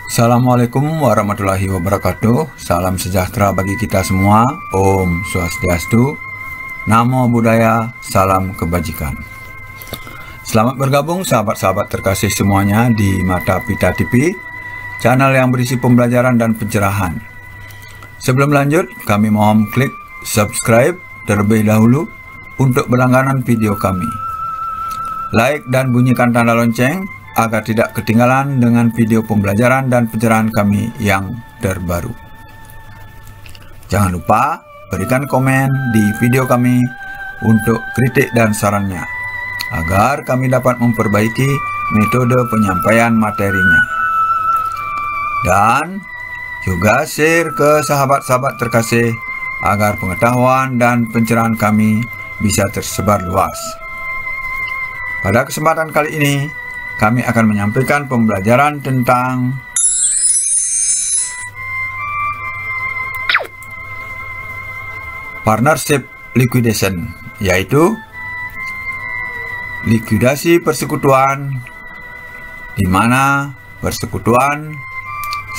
Assalamualaikum warahmatullahi wabarakatuh. Salam sejahtera bagi kita semua. Om Swastiastu. Namo Buddhaya. Salam kebajikan. Selamat bergabung sahabat-sahabat terkasih semuanya di Mata Pita TV, channel yang berisi pembelajaran dan pencerahan. Sebelum lanjut, kami mohon klik subscribe terlebih dahulu untuk berlangganan video kami. Like dan bunyikan tanda lonceng agar tidak ketinggalan dengan video pembelajaran dan pencerahan kami yang terbaru. Jangan lupa berikan komen di video kami untuk kritik dan sarannya, agar kami dapat memperbaiki metode penyampaian materinya. Dan juga share ke sahabat-sahabat terkasih agar pengetahuan dan pencerahan kami bisa tersebar luas. Pada kesempatan kali ini, kami akan menyampaikan pembelajaran tentang partnership liquidation, yaitu likuidasi persekutuan, di mana persekutuan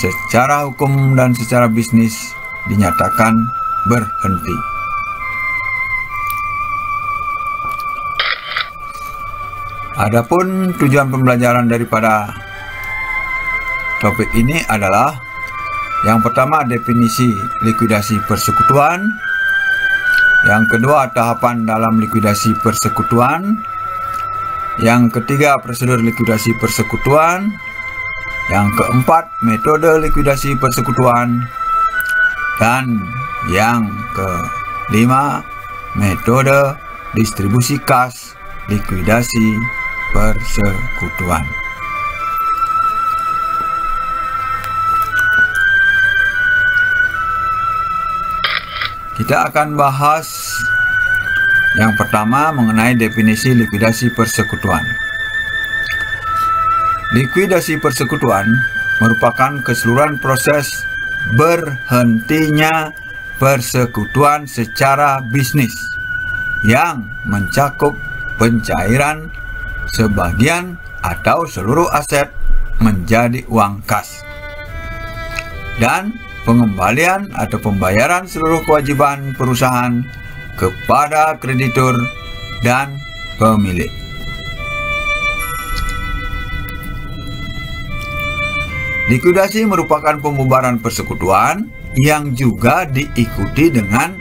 secara hukum dan secara bisnis dinyatakan berhenti. Adapun tujuan pembelajaran daripada topik ini adalah yang pertama, definisi likuidasi persekutuan. Yang kedua, tahapan dalam likuidasi persekutuan. Yang ketiga, prosedur likuidasi persekutuan. Yang keempat, metode likuidasi persekutuan. Dan yang kelima, metode distribusi kas likuidasi persekutuan. Kita akan bahas yang pertama mengenai definisi likuidasi persekutuan. Likuidasi persekutuan merupakan keseluruhan proses berhentinya persekutuan secara bisnis yang mencakup pencairan sebagian atau seluruh aset menjadi uang kas, dan pengembalian atau pembayaran seluruh kewajiban perusahaan kepada kreditur dan pemilik. Likuidasi merupakan pembubaran persekutuan yang juga diikuti dengan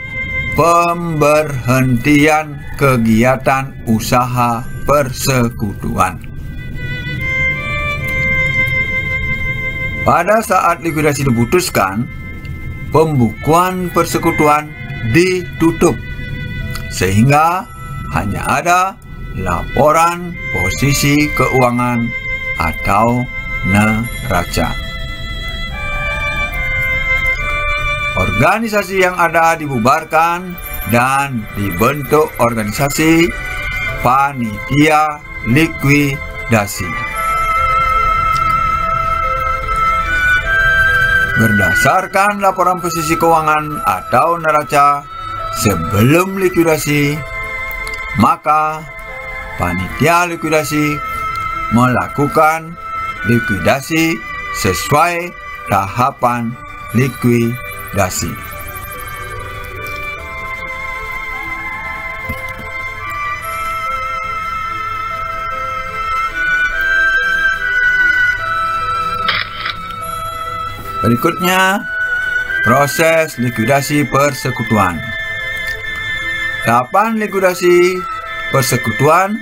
pemberhentian kegiatan usaha persekutuan. Pada saat likuidasi diputuskan, pembukuan persekutuan ditutup sehingga hanya ada laporan posisi keuangan atau neraca. Organisasi yang ada dibubarkan dan dibentuk organisasi panitia likuidasi. Berdasarkan laporan posisi keuangan atau neraca sebelum likuidasi, maka panitia likuidasi melakukan likuidasi sesuai tahapan likuidasi. Berikutnya, proses likuidasi persekutuan. Tahapan likuidasi persekutuan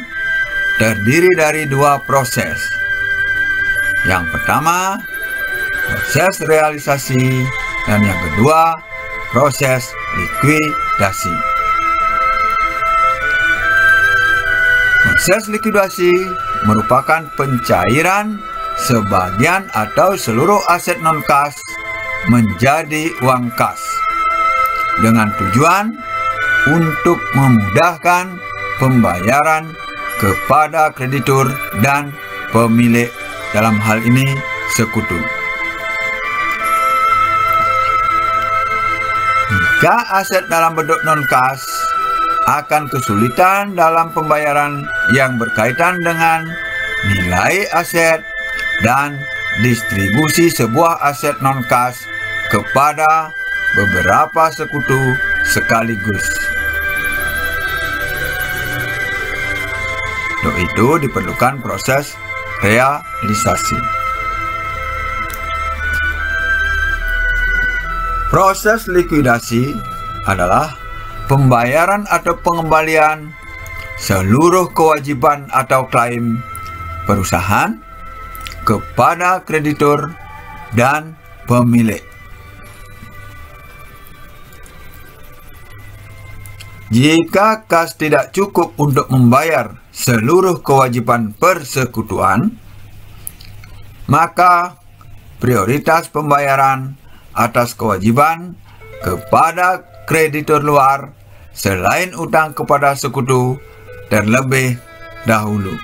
terdiri dari dua proses. Yang pertama, proses realisasi, dan yang kedua, proses likuidasi. Proses likuidasi merupakan pencairan sebagian atau seluruh aset non-kas menjadi uang kas, dengan tujuan untuk memudahkan pembayaran kepada kreditur dan pemilik, dalam hal ini sekutu. Jika aset dalam bentuk non-kas, akan kesulitan dalam pembayaran yang berkaitan dengan nilai aset dan distribusi sebuah aset non-kas kepada beberapa sekutu sekaligus. Untuk itu diperlukan proses realisasi. Proses likuidasi adalah pembayaran atau pengembalian seluruh kewajiban atau klaim perusahaan kepada kreditur dan pemilik. Jika kas tidak cukup untuk membayar seluruh kewajiban persekutuan, maka prioritas pembayaran atas kewajiban kepada kreditur luar selain utang kepada sekutu terlebih dahulu.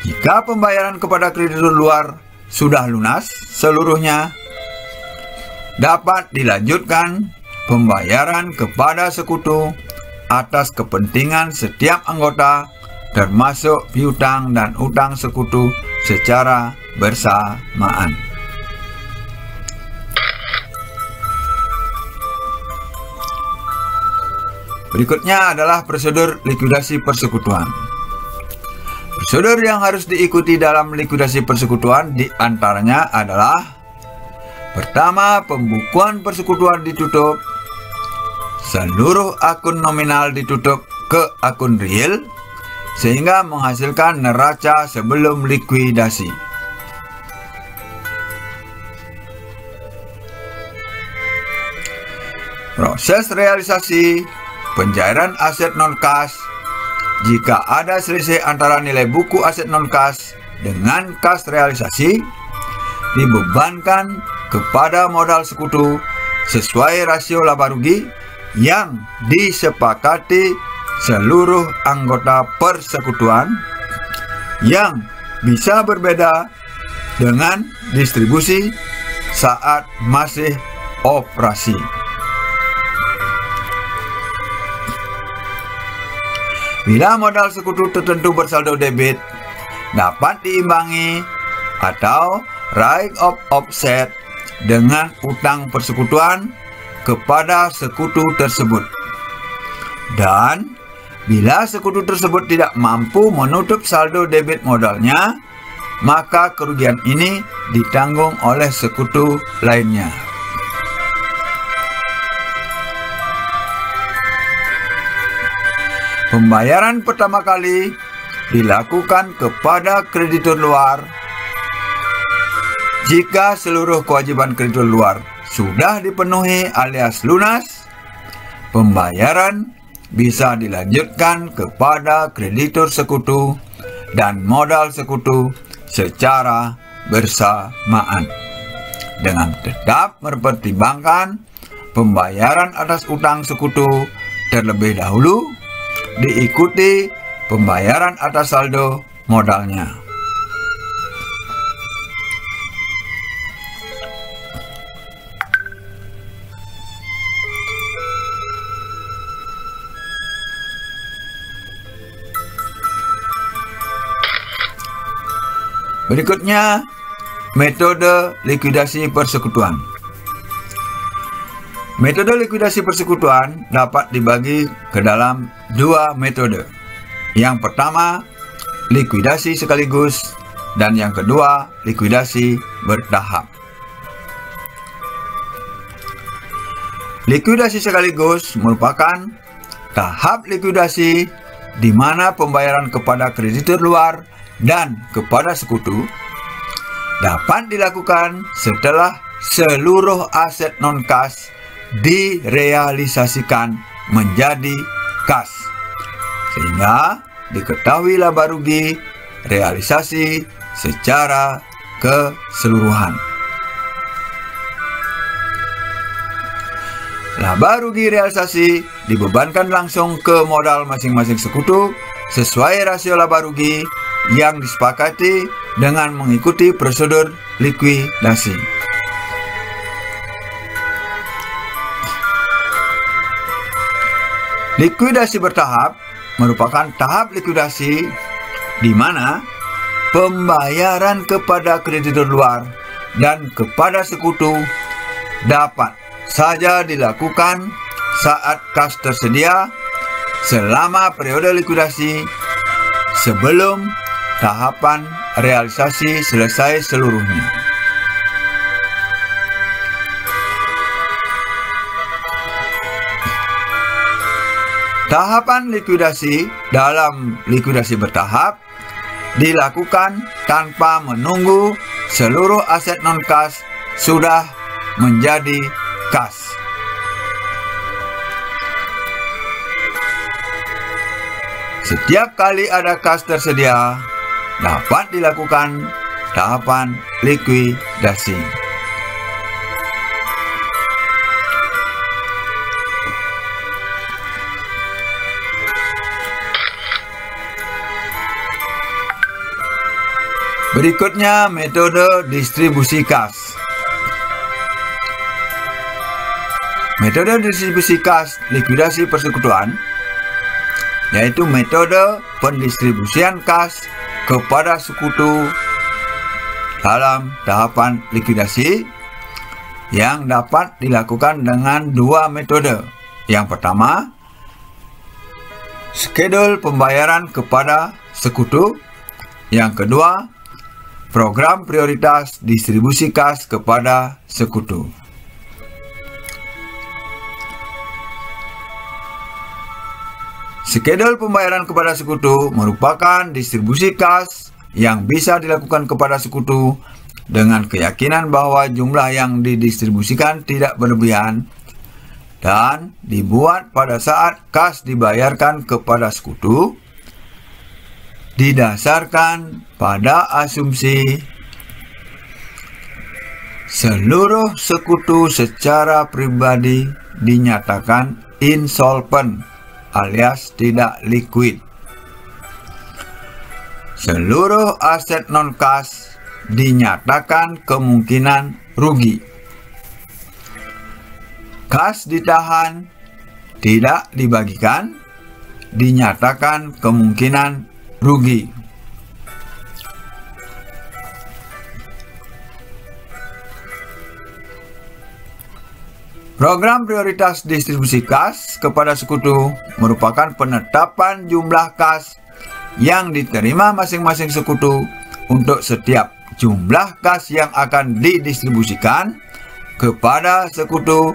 Jika pembayaran kepada kreditur luar sudah lunas seluruhnya, dapat dilanjutkan pembayaran kepada sekutu atas kepentingan setiap anggota, termasuk piutang dan utang sekutu secara bersamaan. Berikutnya adalah prosedur likuidasi persekutuan. Prosedur yang harus diikuti dalam likuidasi persekutuan diantaranya adalah: pertama, pembukuan persekutuan ditutup, seluruh akun nominal ditutup ke akun real, sehingga menghasilkan neraca sebelum likuidasi. Proses realisasi pencairan aset non-kas. Jika ada selisih antara nilai buku aset non-kas dengan kas realisasi, dibebankan kepada modal sekutu sesuai rasio laba rugi yang disepakati seluruh anggota persekutuan, yang bisa berbeda dengan distribusi saat masih operasi. Bila modal sekutu tertentu bersaldo debit, dapat diimbangi atau right of offset dengan utang persekutuan kepada sekutu tersebut. Dan bila sekutu tersebut tidak mampu menutup saldo debit modalnya, maka kerugian ini ditanggung oleh sekutu lainnya. Pembayaran pertama kali dilakukan kepada kreditur luar jika seluruh kewajiban kreditur luar sudah dipenuhi alias lunas. Pembayaran bisa dilanjutkan kepada kreditur sekutu dan modal sekutu secara bersamaan, dengan tetap mempertimbangkan pembayaran atas utang sekutu terlebih dahulu, diikuti pembayaran atas saldo modalnya. Berikutnya, metode likuidasi persekutuan. Metode likuidasi persekutuan dapat dibagi ke dalam dua metode. Yang pertama, likuidasi sekaligus, dan yang kedua, likuidasi bertahap. Likuidasi sekaligus merupakan tahap likuidasi di mana pembayaran kepada kreditur luar dan kepada sekutu dapat dilakukan setelah seluruh aset non-kas direalisasikan menjadi kas, sehingga diketahui laba rugi realisasi secara keseluruhan. Laba rugi realisasi dibebankan langsung ke modal masing-masing sekutu sesuai rasio laba rugi yang disepakati dengan mengikuti prosedur likuidasi. Likuidasi bertahap merupakan tahap likuidasi di mana pembayaran kepada kreditur luar dan kepada sekutu dapat saja dilakukan saat kas tersedia selama periode likuidasi sebelum tahapan realisasi selesai seluruhnya. Tahapan likuidasi dalam likuidasi bertahap dilakukan tanpa menunggu seluruh aset non-kas sudah menjadi kas. Setiap kali ada kas tersedia, dapat dilakukan tahapan likuidasi. Berikutnya metode distribusi kas. Metode distribusi kas likuidasi persekutuan yaitu metode pendistribusian kas kepada sekutu dalam tahapan likuidasi yang dapat dilakukan dengan dua metode. Yang pertama, skedul pembayaran kepada sekutu. Yang kedua, program prioritas distribusi kas kepada sekutu. Skedul pembayaran kepada sekutu merupakan distribusi kas yang bisa dilakukan kepada sekutu dengan keyakinan bahwa jumlah yang didistribusikan tidak berlebihan dan dibuat pada saat kas dibayarkan kepada sekutu didasarkan pada asumsi seluruh sekutu secara pribadi dinyatakan insolvent alias tidak liquid. Seluruh aset non-kas dinyatakan kemungkinan rugi. Kas ditahan, tidak dibagikan, dinyatakan kemungkinan rugi. Program prioritas distribusi kas kepada sekutu merupakan penetapan jumlah kas yang diterima masing-masing sekutu untuk setiap jumlah kas yang akan didistribusikan kepada sekutu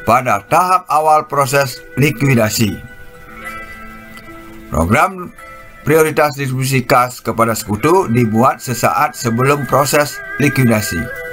pada tahap awal proses likuidasi. Program prioritas distribusi kas kepada sekutu dibuat sesaat sebelum proses likuidasi.